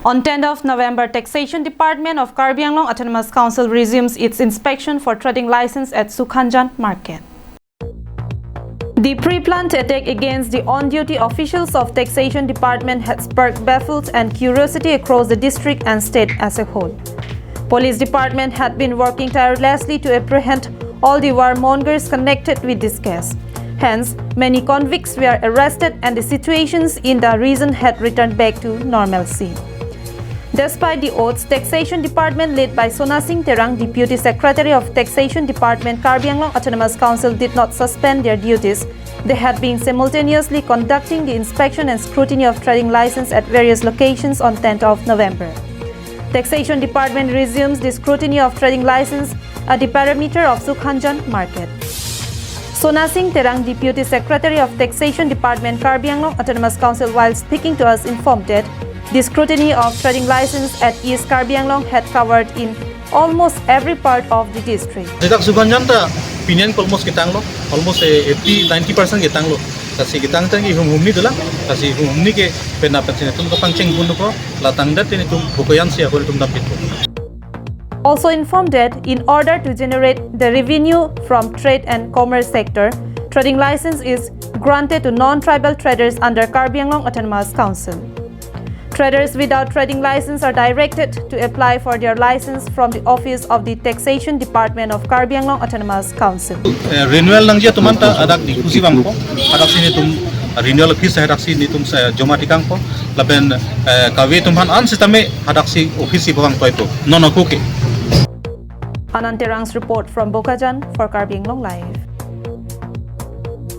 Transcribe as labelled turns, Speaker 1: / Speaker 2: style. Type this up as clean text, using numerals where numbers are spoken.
Speaker 1: On 10th of November, Taxation Department of Karbi Anglong Autonomous Council resumes its inspection for trading license at Sukhanjan market. The pre-planned attack against the on-duty officials of Taxation Department had sparked baffles and curiosity across the district and state as a whole. Police Department had been working tirelessly to apprehend all the warmongers connected with this case. Hence, many convicts were arrested and the situations in the region had returned back to normalcy. Despite the odds, Taxation Department led by Sona Singh Terang, Deputy Secretary of Taxation Department, Karbi Anglong Autonomous Council did not suspend their duties. They had been simultaneously conducting the inspection and scrutiny of trading license at various locations on 10th of November. Taxation Department resumes the scrutiny of trading license at the perimeter of Sukhanjan market. Sona Singh Terang, Deputy Secretary of Taxation Department, Karbi Anglong Autonomous Council, while speaking to us, informed that the scrutiny of trading license at East Karbi Anglong had covered in almost every part of the district.
Speaker 2: Dekat Sukhanjan ta pinian almost kitang lo, almost 80-90% kitang lo. Kasi kitang tangi humni dula, kasi humni ke penapat sini tum kapang ceng bundu ko, latang dat ini tum bukoyan siya ko tum dapit ko.
Speaker 1: Also informed that in order to generate the revenue from trade and commerce sector, trading license is granted to non-tribal traders under Karbi Anglong Autonomous Council. Traders without trading license are directed to apply for their license from the office of the Taxation Department of Karbi Anglong Autonomous Council.
Speaker 2: Renewal lang dia tuman ta adak di kusi bang ko, adak sini tum renewal fees adak sini tum joma tikang ko, laben kawe tumhan an sisteme adak si office bang ko itu non akuke.
Speaker 1: Anand Terang's report from Sukhanjan for Karbi Anglong Live.